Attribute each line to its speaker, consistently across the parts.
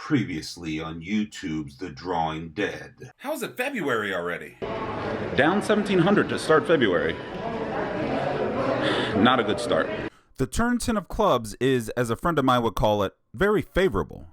Speaker 1: Previously on YouTube's The Drawing Dead.
Speaker 2: How's it February already?
Speaker 3: Down 1,700 to start February. Not a good start.
Speaker 4: The turn 10 of clubs is, as a friend of mine would call it, very favorable.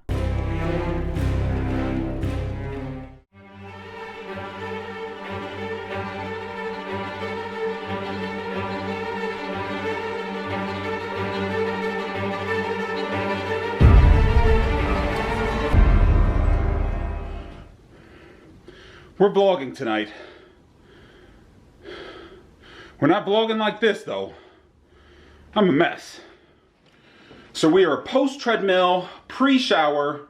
Speaker 3: We're vlogging tonight. We're not vlogging like this though. I'm a mess. So we are post-treadmill, pre-shower,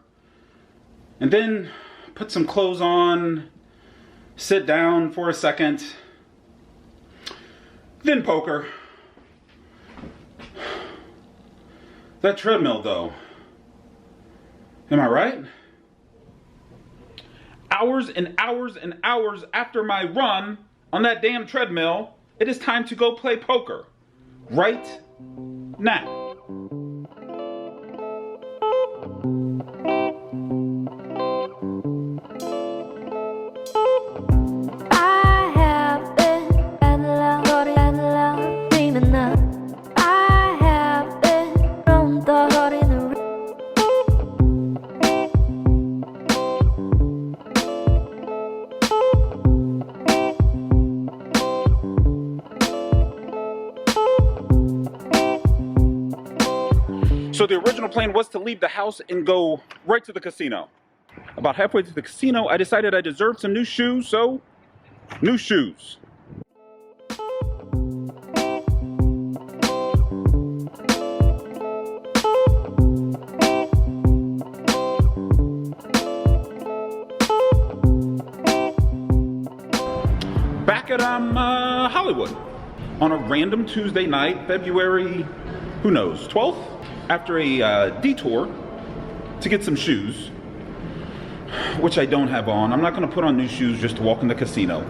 Speaker 3: and then put some clothes on, sit down for a second, then poker. That treadmill though, am I right? Hours and hours and hours after my run on that damn treadmill, it is time to go play poker. Right now. So the original plan was to leave the house and go right to the casino. About halfway to the casino, I decided I deserved some new shoes, so new shoes. Back at Hollywood on a random Tuesday night, February, who knows, 12th? After a detour to get some shoes, which I don't have on. I'm not going to put on new shoes just to walk in the casino.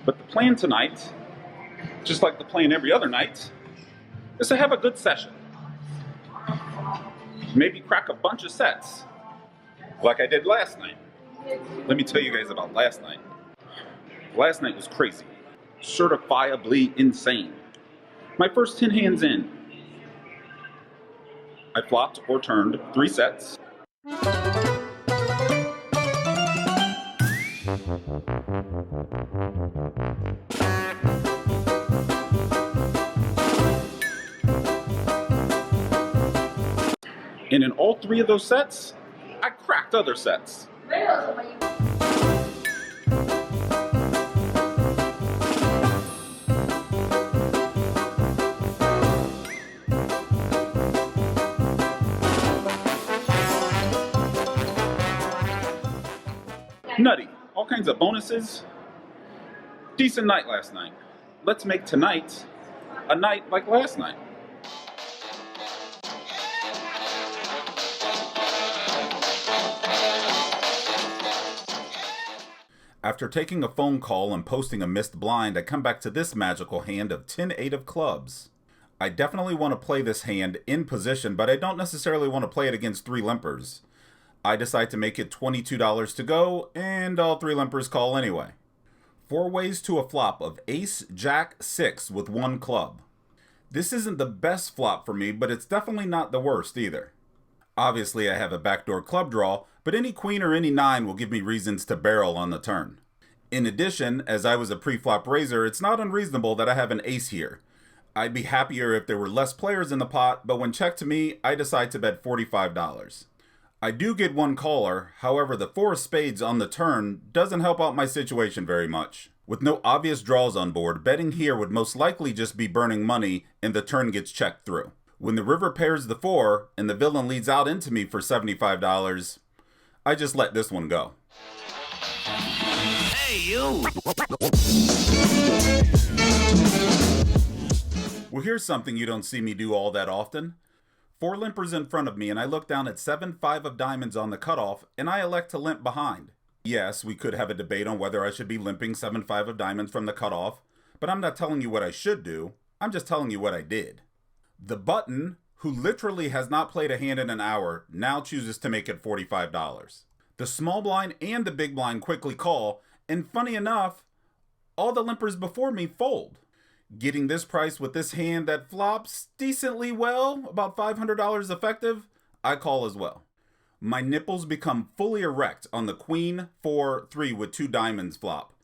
Speaker 3: But the plan tonight, just like the plan every other night, is to have a good session. Maybe crack a bunch of sets, like I did last night. Let me tell you guys about last night. Last night was crazy. Certifiably insane. My first 10 hands in, I flopped or turned 3 sets. And in all 3 of those sets, I cracked other sets. Nutty. All kinds of bonuses. Decent night last night. Let's make tonight a night like last night.
Speaker 4: After taking a phone call and posting a missed blind, I come back to this magical hand of 10-8 of clubs. I definitely want to play this hand in position, but I don't necessarily want to play it against 3 limpers. I decide to make it $22 to go, and all 3 limpers call anyway. 4 ways to a flop of ace, jack, 6 with 1 club. This isn't the best flop for me, but it's definitely not the worst either. Obviously I have a backdoor club draw, but any queen or any 9 will give me reasons to barrel on the turn. In addition, as I was a pre-flop raiser, it's not unreasonable that I have an ace here. I'd be happier if there were less players in the pot, but when checked to me, I decide to bet $45. I do get 1 caller, however the 4 of spades on the turn doesn't help out my situation very much. With no obvious draws on board, betting here would most likely just be burning money and the turn gets checked through. When the river pairs the 4 and the villain leads out into me for $75, I just let this one go.
Speaker 2: Hey, you!
Speaker 4: Well, here's something you don't see me do all that often. 4 limpers in front of me, and I look down at 7-5 of diamonds on the cutoff, and I elect to limp behind. Yes, we could have a debate on whether I should be limping 7-5 of diamonds from the cutoff, but I'm not telling you what I should do, I'm just telling you what I did. The button, who literally has not played a hand in an hour, now chooses to make it $45. The small blind and the big blind quickly call, and funny enough, all the limpers before me fold. Getting this price with this hand that flops decently well, about $500 effective, I call as well. My nipples become fully erect on the queen, 4, 3 with 2 diamonds flop.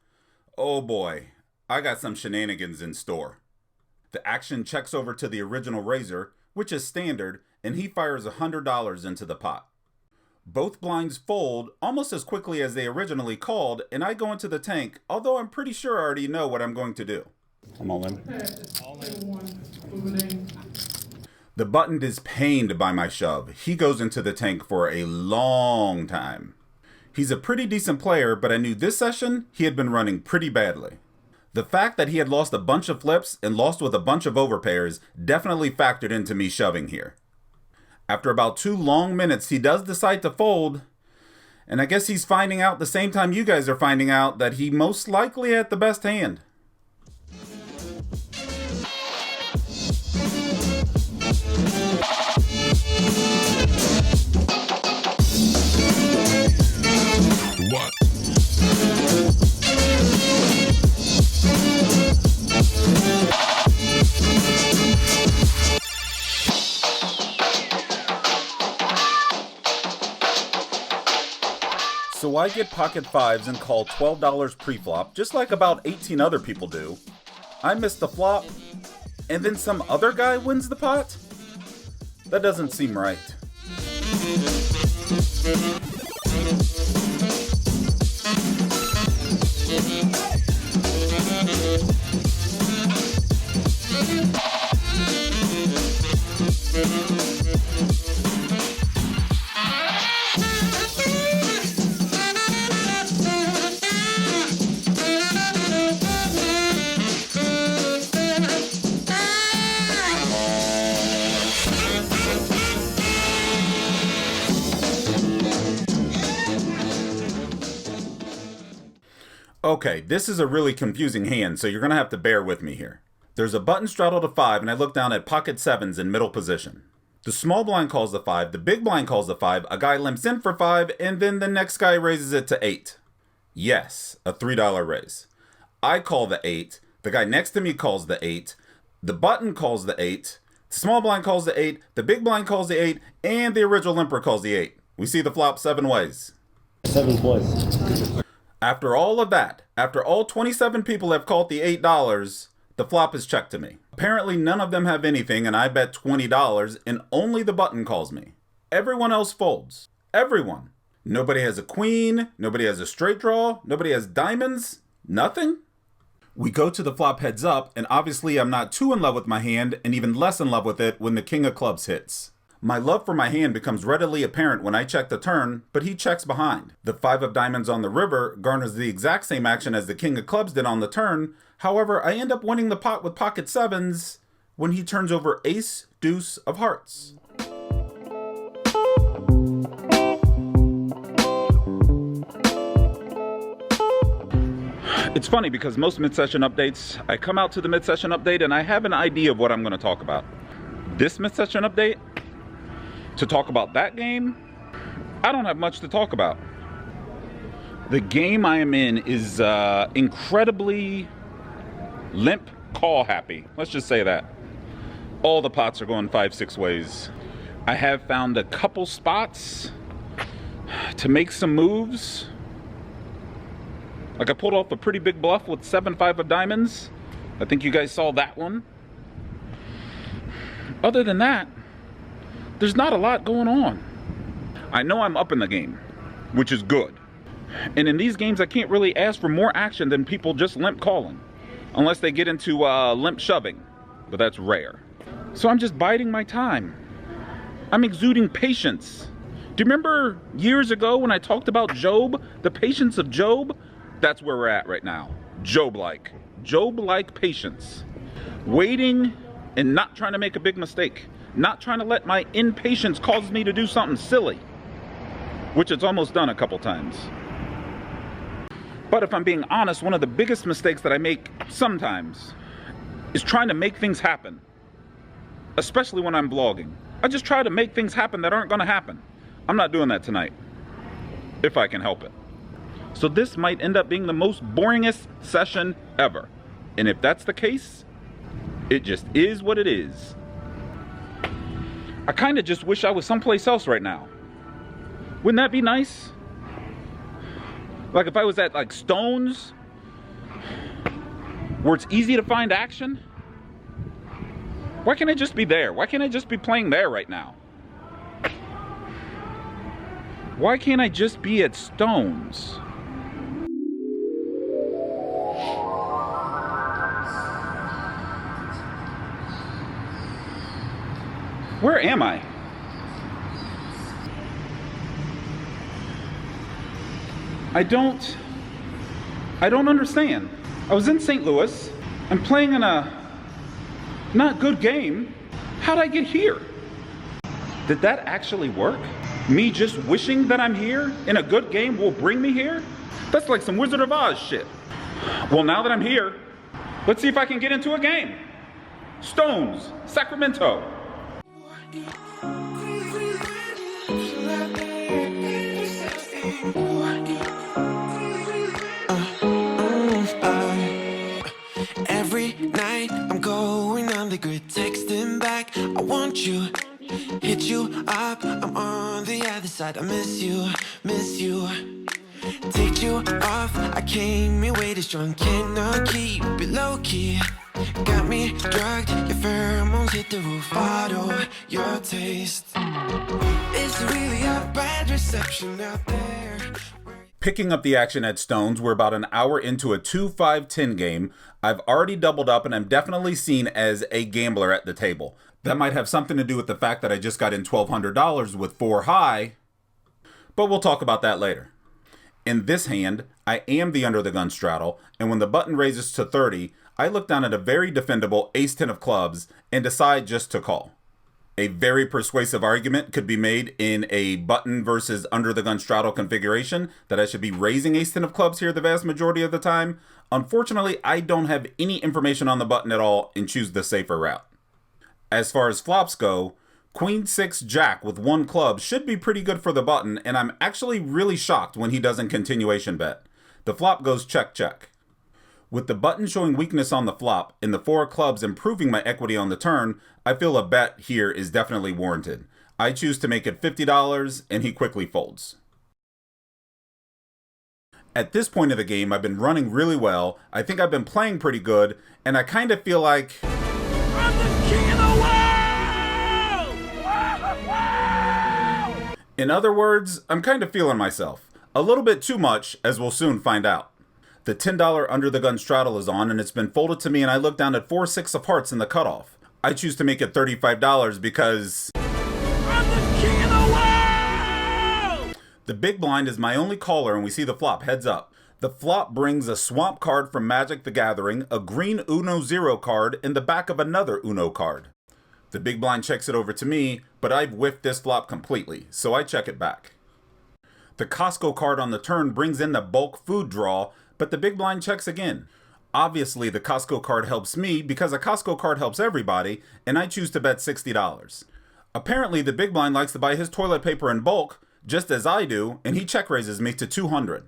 Speaker 4: Oh boy, I got some shenanigans in store. The action checks over to the original raiser, which is standard, and he fires $100 into the pot. Both blinds fold almost as quickly as they originally called, and I go into the tank, although I'm pretty sure I already know what I'm going to do.
Speaker 3: I'm all in.
Speaker 4: The button is pained by my shove. He goes into the tank for a long time. He's a pretty decent player, but I knew this session he had been running pretty badly. The fact that he had lost a bunch of flips and lost with a bunch of overpairs definitely factored into me shoving here. After about 2 long minutes, he does decide to fold, and I guess he's finding out the same time you guys are finding out that he most likely had the best hand.
Speaker 5: What?
Speaker 4: So I get pocket 5s and call $12 pre-flop, just like about 18 other people do. I miss the flop, and then some other guy wins the pot? That doesn't seem right. Okay, this is a really confusing hand, so you're going to have to bear with me here. There's a button straddled to 5, and I look down at pocket 7s in middle position. The small blind calls the 5, the big blind calls the 5, a guy limps in for 5, and then the next guy raises it to 8. Yes, a $3 raise. I call the 8, the guy next to me calls the 8, the button calls the 8, the small blind calls the 8, the big blind calls the 8, and the original limper calls the 8. We see the flop 7 ways.
Speaker 6: 7 twice.
Speaker 4: After all of that, after all 27 people have called the $8, the flop is checked to me. Apparently none of them have anything, and I bet $20, and only the button calls me. Everyone else folds. Everyone. Nobody has a queen, nobody has a straight draw, nobody has diamonds, nothing. We go to the flop heads up, and obviously I'm not too in love with my hand, and even less in love with it when the king of clubs hits. My love for my hand becomes readily apparent when I check the turn, but he checks behind. The 5 of diamonds on the river garners the exact same action as the king of clubs did on the turn. However, I end up winning the pot with pocket 7s when he turns over ace, deuce of hearts.
Speaker 3: It's funny because most mid-session updates, I come out to the mid-session update and I have an idea of what I'm going to talk about. This mid-session update, to talk about that game, I don't have much to talk about. The game I am in is incredibly limp call happy. Let's just say that. All the pots are going 5-6 ways. I have found a couple spots to make some moves. Like I pulled off a pretty big bluff with 7-5 of diamonds. I think you guys saw that one. Other than that, there's not a lot going on. I know I'm up in the game, which is good. And in these games, I can't really ask for more action than people just limp calling. Unless they get into limp shoving, but that's rare. So I'm just biding my time. I'm exuding patience. Do you remember years ago when I talked about Job, the patience of Job? That's where we're at right now. Job-like. Job-like patience. Waiting and not trying to make a big mistake. Not trying to let my impatience cause me to do something silly. Which it's almost done a couple times. But if I'm being honest, one of the biggest mistakes that I make sometimes is trying to make things happen. Especially when I'm vlogging. I just try to make things happen that aren't going to happen. I'm not doing that tonight, if I can help it. So this might end up being the most boringest session ever. And if that's the case, it just is what it is. I kind of just wish I was someplace else right now. Wouldn't that be nice? Like if I was at like Stones, where it's easy to find action. Why can't I just be there? Why can't I just be playing there right now? Why can't I just be at Stones? Where am I? I don't understand. I was in St. Louis. I'm playing in a not good game. How'd I get here? Did that actually work? Me just wishing that I'm here in a good game will bring me here? That's like some Wizard of Oz shit. Well, now that I'm here, let's see if I can get into a game. Stones, Sacramento.
Speaker 7: Every night I'm going on the grid, texting back, I want you, hit you up, I'm on the other side, I miss you, take you off, I came in way too strong, cannot keep it low key, got me drugged, your pheromones hit the roof, auto, your taste, it's really a bad reception out there.
Speaker 4: Picking up the action at Stones, we're about an hour into a 2-5-10 game. I've already doubled up and I'm definitely seen as a gambler at the table. That might have something to do with the fact that I just got in $1,200 with 4 high, but we'll talk about that later. In this hand, I am the under the gun straddle, and when the button raises to 30, I look down at a very defendable ace-10 of clubs and decide just to call. A very persuasive argument could be made in a button versus under the gun straddle configuration that I should be raising ace-10 of clubs here the vast majority of the time. Unfortunately, I don't have any information on the button at all and choose the safer route. As far as flops go, Queen 6 Jack with 1 club should be pretty good for the button, and I'm actually really shocked when he doesn't continuation bet. The flop goes check check. With the button showing weakness on the flop and the 4 clubs improving my equity on the turn, I feel a bet here is definitely warranted. I choose to make it $50 and he quickly folds. At this point of the game, I've been running really well, I think I've been playing pretty good, and I kind of feel like
Speaker 7: I'm the king of the world! Wow!
Speaker 4: In other words, I'm kind of feeling myself. A little bit too much, as we'll soon find out. The $10 under the gun straddle is on and it's been folded to me, and I look down at 4-6 of hearts in the cutoff. I choose to make it $35 because
Speaker 7: I'm the king of the world!
Speaker 4: the big blind is my only caller and we see the flop heads up. The flop brings a swamp card from Magic the Gathering, a green Uno 0 card, in the back of another Uno card. The big blind checks it over to me, but I've whiffed this flop completely, so I check it back. The Costco card on the turn brings in the bulk food draw, but the big blind checks again. Obviously, the Costco card helps me because a Costco card helps everybody, and I choose to bet $60. Apparently, the big blind likes to buy his toilet paper in bulk, just as I do, and he check raises me to $200.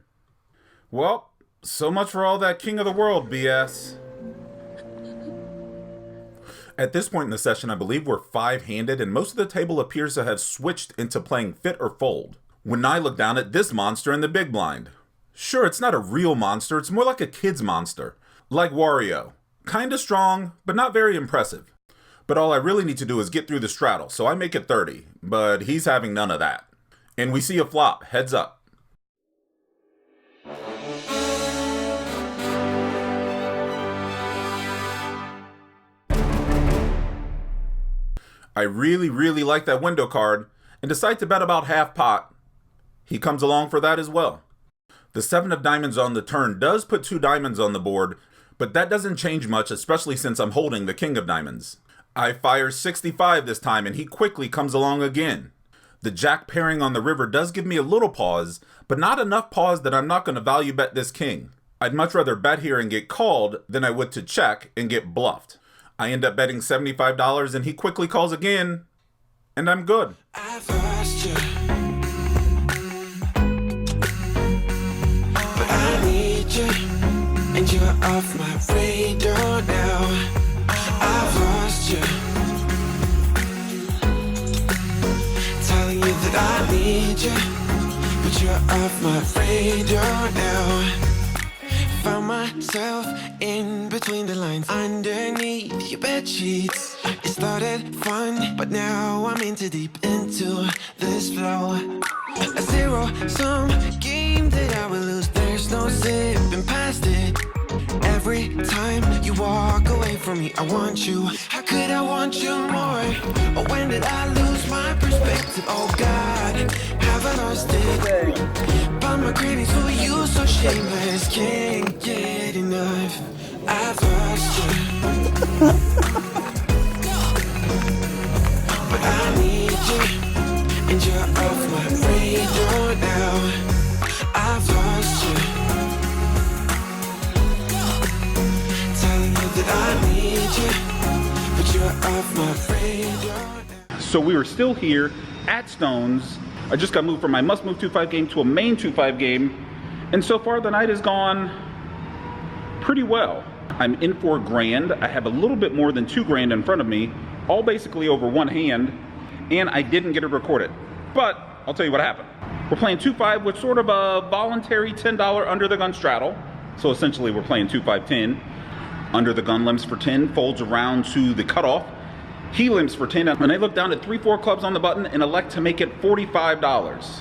Speaker 4: Well, so much for all that King of the World BS. At this point in the session, I believe we're 5-handed, and most of the table appears to have switched into playing fit or fold. When I look down at this monster in the big blind. Sure, it's not a real monster, it's more like a kid's monster. Like Wario. Kinda strong, but not very impressive. But all I really need to do is get through the straddle, so I make it 30, but he's having none of that. And we see a flop, heads up. I really like that window card, and decide to bet about half pot. He comes along for that as well. The 7 of diamonds on the turn does put 2 diamonds on the board, but that doesn't change much, especially since I'm holding the king of diamonds. I fire 65 this time and he quickly comes along again. The jack pairing on the river does give me a little pause, but not enough pause that I'm not going to value bet this king. I'd much rather bet here and get called than I would to check and get bluffed. I end up betting $75 and he quickly calls again, And I'm good.
Speaker 7: I've lost you, but I need you, and you're off my radar now. I've lost you, telling you that I need you, but you're off my radar now. Found myself in between the lines, underneath your bed sheets. It started fun, but now I'm in too deep into this flow. A zero-sum game that I will lose. There's no zipping past it. Every time you walk away from me, I want you. How could I want you more? Or when did I lose my perspective? Oh God, have I lost it? But my cravings for you so shameless, can't get enough. I've lost you, but I need you, and you're off my radar now. I've lost you, telling you that I need you, but you're off my radar now.
Speaker 3: So we were still here at Stone's. I just got moved from my must move 2.5 game to a main 2.5 game. And so far the night has gone pretty well. I'm in for $1,000. I have a little bit more than $2,000 in front of me, all basically over one hand, and I didn't get it recorded. But I'll tell you what happened. We're playing 2.5 with sort of a voluntary $10 under the gun straddle. So essentially we're playing 2.5-10. Under the gun limps for 10, folds around to the cutoff. He limps for 10, and I look down at 3-4 clubs on the button and elect to make it $45.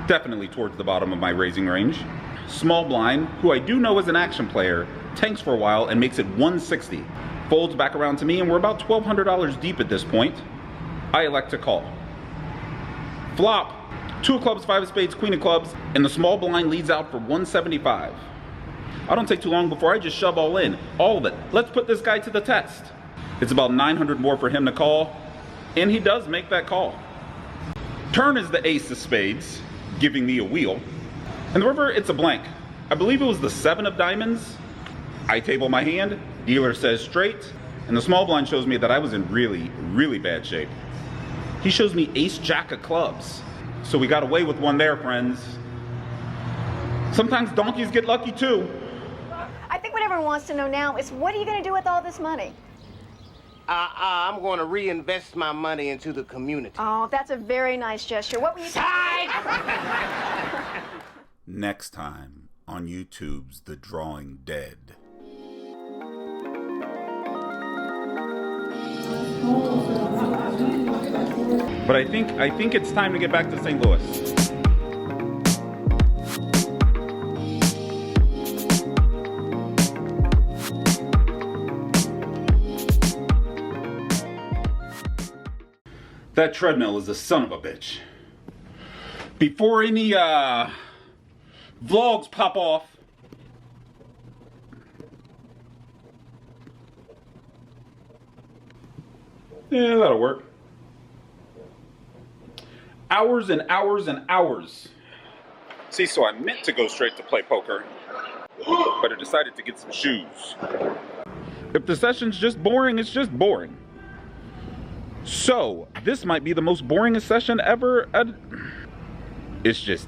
Speaker 3: Definitely towards the bottom of my raising range. Small blind, who I do know is an action player, tanks for a while and makes it 160. Folds back around to me, and we're about $1,200 deep at this point. I elect to call. Flop, 2 of clubs, 5 of spades, queen of clubs, and the small blind leads out for 175. I don't take too long before I just shove all in, all of it. Let's put this guy to the test. It's about 900 more for him to call, and he does make that call. Turn is the ace of spades, giving me a wheel. And the river, it's a blank. I believe it was the 7 of diamonds. I table my hand, dealer says straight, and the small blind shows me that I was in really, really bad shape. He shows me ace jack of clubs. So we got away with one there, friends. Sometimes donkeys get lucky too.
Speaker 8: I think what everyone wants to know now is, what are you going to do with all this money?
Speaker 9: I'm going to reinvest my money into the community.
Speaker 8: Oh, that's a very nice gesture. What were you
Speaker 4: Next time on YouTube's The Drawing Dead.
Speaker 3: But I think it's time to get back to St. Louis. That treadmill is a son of a bitch. Before any vlogs pop off, yeah, that'll work. Hours and hours and hours. See, so I meant to go straight to play poker, but I decided to get some shoes. If the session's just boring, it's just boring. So, this might be the most boringest session ever. It's just,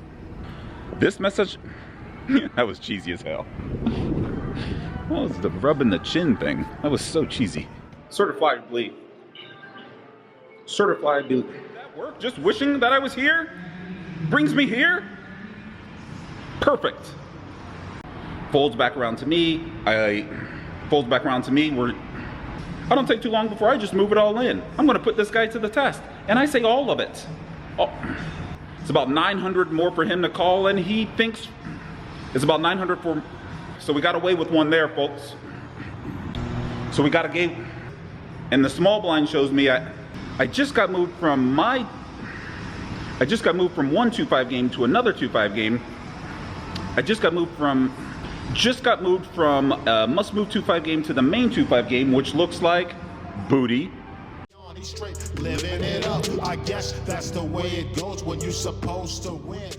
Speaker 3: this message, that was cheesy as hell. What was the rubbing the chin thing? That was so cheesy. Certified belief. Certified belief. That worked? Just wishing that I was here? Brings me here? Perfect. Folds back around to me. Folds back around to me. I don't take too long before I just move it all in. I'm gonna put this guy to the test. And I say all of it. Oh, it's about 900 more for him to call, and he thinks it's about 900 for, so we got away with one there, folks. So we got a game, and the small blind shows me I just got moved from one 2.5 game to another 2.5 game. I just got moved from must move 2.5 game to the main 2.5 game, which looks like booty.
Speaker 5: Living it up, I guess that's the way it goes when you're supposed to win.